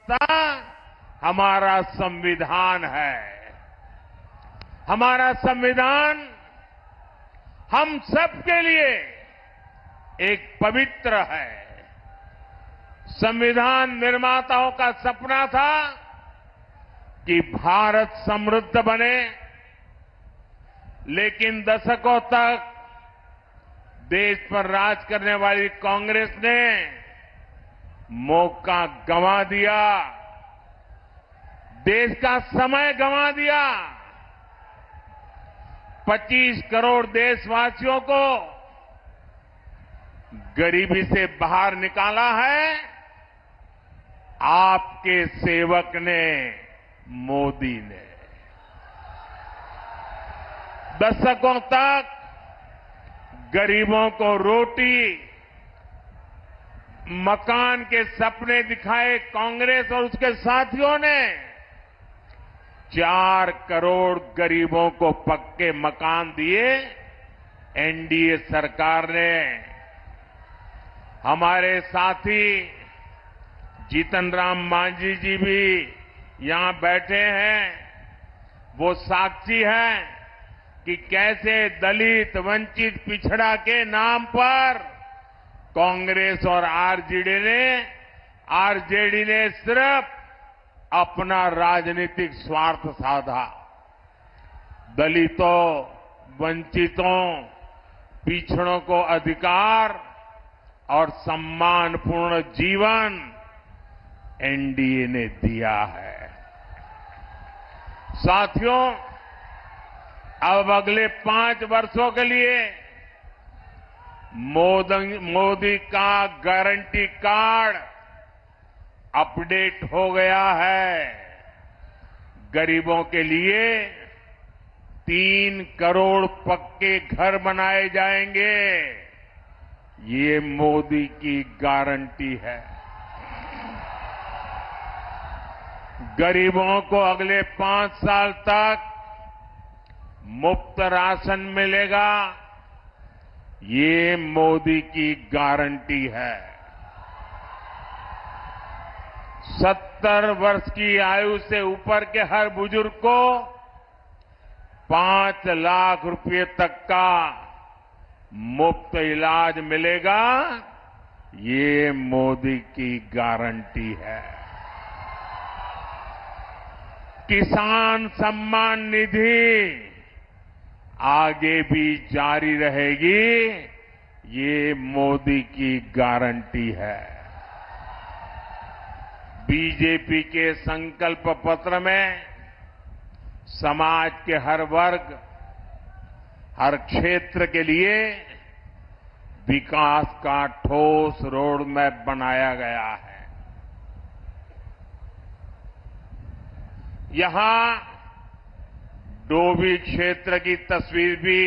हमारा संविधान है। हमारा संविधान हम सबके लिए एक पवित्र है। संविधान निर्माताओं का सपना था कि भारत समृद्ध बने, लेकिन दशकों तक देश पर राज करने वाली कांग्रेस ने मौका गंवा दिया, देश का समय गंवा दिया। 25 करोड़ देशवासियों को गरीबी से बाहर निकाला है आपके सेवक ने, मोदी ने। दशकों तक गरीबों को रोटी, मकान के सपने दिखाए कांग्रेस और उसके साथियों ने 4 करोड़ गरीबों को पक्के मकान दिए एनडीए सरकार ने। हमारे साथी जीतन राम मांझी जी भी यहां बैठे हैं। वो साक्षी हैं कि कैसे दलित, वंचित, पिछड़ा के नाम पर कांग्रेस और आरजेडी ने सिर्फ अपना राजनीतिक स्वार्थ साधा। दलितों, वंचितों, पिछड़ों को अधिकार और सम्मानपूर्ण जीवन एनडीए ने दिया है। साथियों, अब अगले 5 वर्षों के लिए मोदी का गारंटी कार्ड अपडेट हो गया है। गरीबों के लिए 3 करोड़ पक्के घर बनाए जाएंगे। ये मोदी की गारंटी है। गरीबों को अगले 5 साल तक मुफ्त राशन मिलेगा। ये मोदी की गारंटी है। 70 वर्ष की आयु से ऊपर के हर बुजुर्ग को 5 लाख रुपए तक का मुफ्त इलाज मिलेगा। ये मोदी की गारंटी है। किसान सम्मान निधि आगे भी जारी रहेगी। ये मोदी की गारंटी है। बीजेपी के संकल्प पत्र में समाज के हर वर्ग, हर क्षेत्र के लिए विकास का ठोस रोड मैप बनाया गया है। यहां डोभी क्षेत्र की तस्वीर भी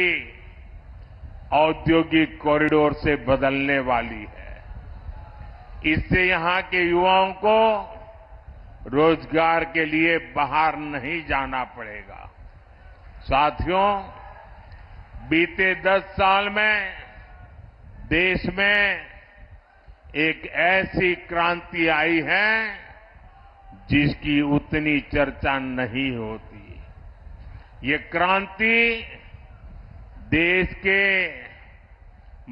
औद्योगिक कॉरिडोर से बदलने वाली है। इससे यहां के युवाओं को रोजगार के लिए बाहर नहीं जाना पड़ेगा। साथियों, बीते 10 साल में देश में एक ऐसी क्रांति आई है जिसकी उतनी चर्चा नहीं होती। ये क्रांति देश के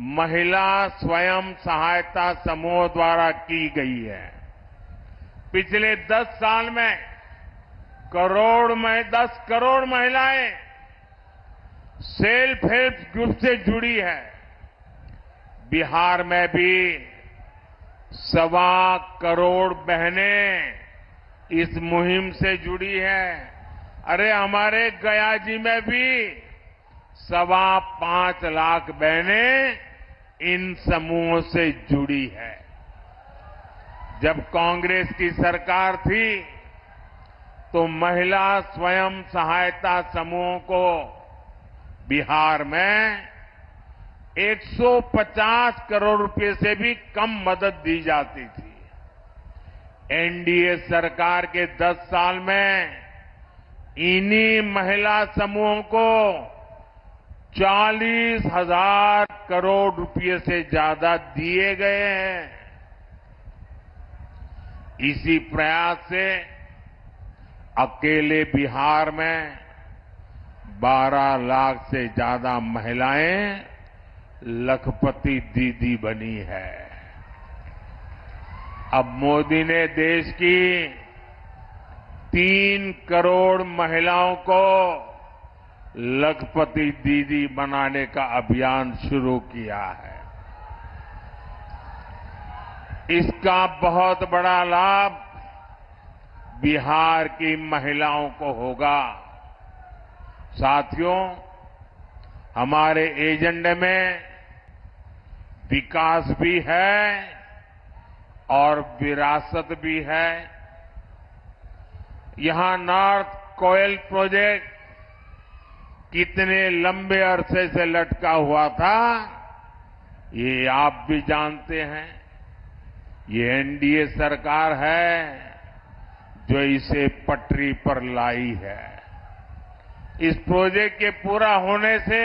महिला स्वयं सहायता समूह द्वारा की गई है। पिछले 10 साल में 10 करोड़ महिलाएं सेल्फ हेल्प ग्रुप से जुड़ी है। बिहार में भी 1.25 करोड़ बहनें इस मुहिम से जुड़ी है। अरे हमारे गया जी में भी 5.25 लाख बहनें इन समूहों से जुड़ी है। जब कांग्रेस की सरकार थी तो महिला स्वयं सहायता समूहों को बिहार में 150 करोड़ रुपए से भी कम मदद दी जाती थी। एनडीए सरकार के 10 साल में इन्हीं महिला समूहों को 40,000 करोड़ रुपए से ज्यादा दिए गए हैं। इसी प्रयास से अकेले बिहार में 12 लाख से ज्यादा महिलाएं लखपति दीदी बनी है। अब मोदी ने देश की 3 करोड़ महिलाओं को लखपति दीदी बनाने का अभियान शुरू किया है। इसका बहुत बड़ा लाभ बिहार की महिलाओं को होगा। साथियों, हमारे एजेंडे में विकास भी है और विरासत भी है। यहां नॉर्थ कोयल प्रोजेक्ट कितने लंबे अरसे से लटका हुआ था, ये आप भी जानते हैं। ये एनडीए सरकार है जो इसे पटरी पर लाई है। इस प्रोजेक्ट के पूरा होने से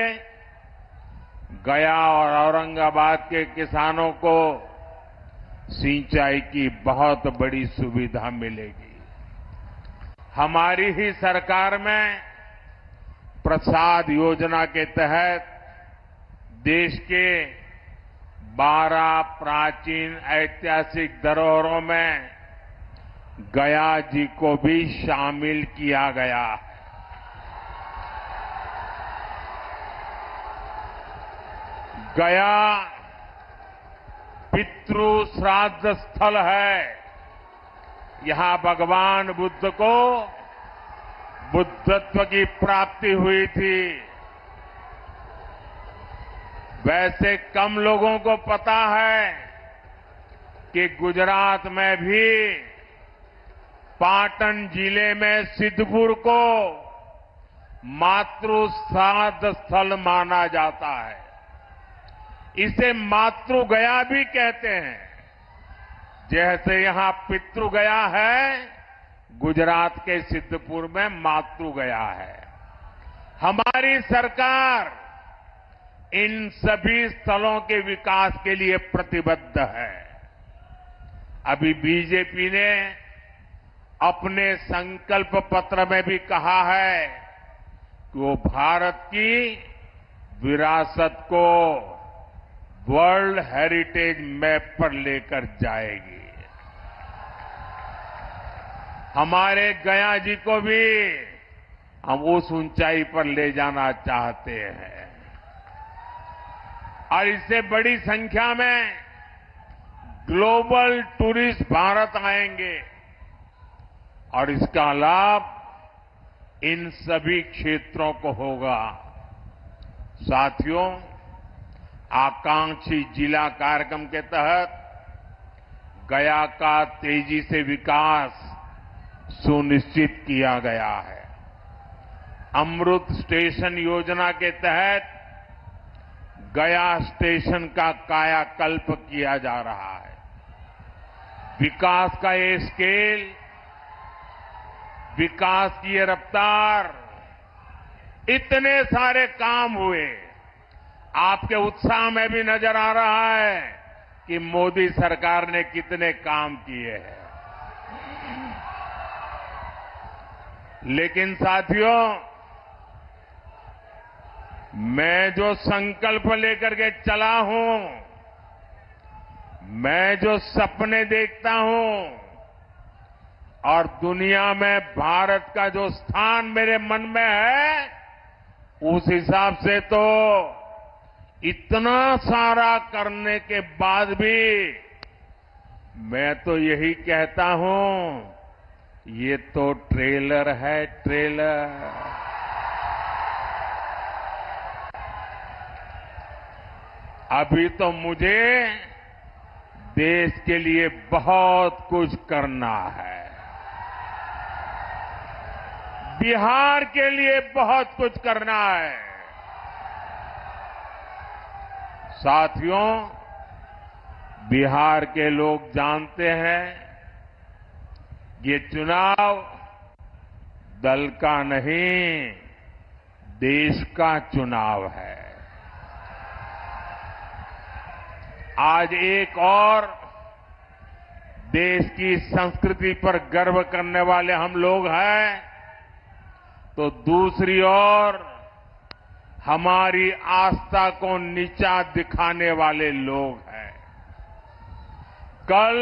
गया और औरंगाबाद के किसानों को सिंचाई की बहुत बड़ी सुविधा मिलेगी। हमारी ही सरकार में प्रसाद योजना के तहत देश के 12 प्राचीन ऐतिहासिक धरोहरों में गया जी को भी शामिल किया गया है। गया पितृ श्राद्ध स्थल है। यहां भगवान बुद्ध को बुद्धत्व की प्राप्ति हुई थी। वैसे कम लोगों को पता है कि गुजरात में भी पाटन जिले में सिद्धपुर को मातृ श्राद्ध स्थल माना जाता है। इसे मातृ गया भी कहते हैं। जैसे यहां पितृ गया है, गुजरात के सिद्धपुर में मातृ गया है। हमारी सरकार इन सभी स्थलों के विकास के लिए प्रतिबद्ध है। अभी बीजेपी ने अपने संकल्प पत्र में भी कहा है कि वो भारत की विरासत को वर्ल्ड हेरिटेज मैप पर लेकर जाएगी। हमारे गया जी को भी हम उस ऊंचाई पर ले जाना चाहते हैं और इससे बड़ी संख्या में ग्लोबल टूरिस्ट भारत आएंगे और इसका लाभ इन सभी क्षेत्रों को होगा। साथियों, आकांक्षी जिला कार्यक्रम के तहत गया का तेजी से विकास सुनिश्चित किया गया है। अमृत स्टेशन योजना के तहत गया स्टेशन का कायाकल्प किया जा रहा है। विकास का ये स्केल, विकास की ये रफ्तार, इतने सारे काम हुए, आपके उत्साह में भी नजर आ रहा है कि मोदी सरकार ने कितने काम किए हैं। लेकिन साथियों, मैं जो संकल्प लेकर के चला हूं, मैं जो सपने देखता हूं और दुनिया में भारत का जो स्थान मेरे मन में है, उस हिसाब से तो इतना सारा करने के बाद भी मैं तो यही कहता हूं, ये तो ट्रेलर है, ट्रेलर। अभी तो मुझे देश के लिए बहुत कुछ करना है। बिहार के लिए बहुत कुछ करना है। साथियों, बिहार के लोग जानते हैं, ये चुनाव दल का नहीं, देश का चुनाव है। आज एक और देश की संस्कृति पर गर्व करने वाले हम लोग हैं, तो दूसरी ओर हमारी आस्था को नीचा दिखाने वाले लोग हैं। कल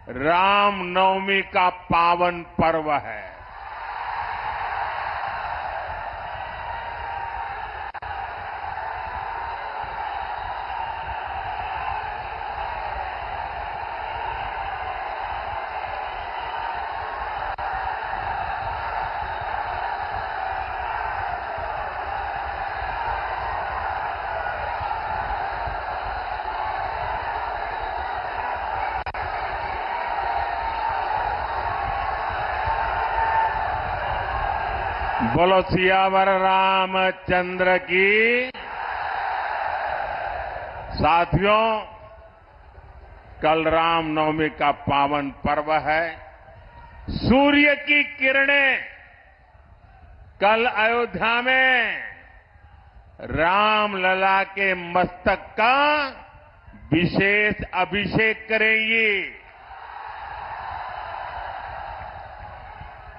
रामनवमी का पावन पर्व है। बोलो सियावर रामचंद्र की। साथियों, कल रामनवमी का पावन पर्व है। सूर्य की किरणें कल अयोध्या में रामलला के मस्तक का विशेष अभिषेक करेंगी।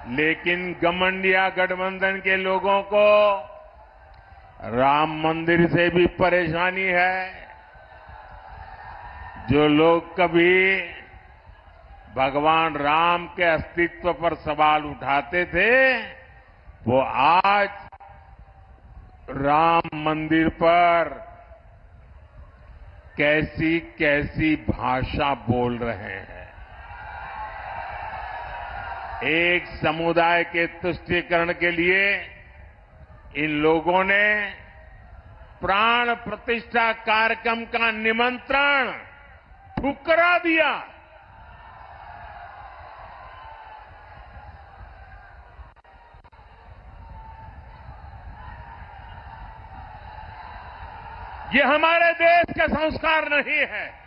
लेकिन घमंडिया गठबंधन के लोगों को राम मंदिर से भी परेशानी है। जो लोग कभी भगवान राम के अस्तित्व पर सवाल उठाते थे, वो आज राम मंदिर पर कैसी कैसी भाषा बोल रहे हैं। एक समुदाय के तुष्टीकरण के लिए इन लोगों ने प्राण प्रतिष्ठा कार्यक्रम का निमंत्रण ठुकरा दिया। ये हमारे देश का संस्कार नहीं है।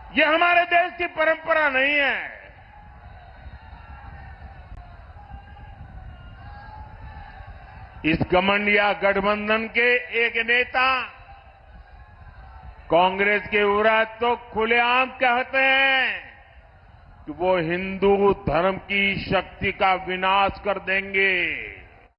ये हमारे देश की परंपरा नहीं है। इस घमंडिया गठबंधन के एक नेता कांग्रेस के विरोध तो खुलेआम कहते हैं कि वो हिंदू धर्म की शक्ति का विनाश कर देंगे।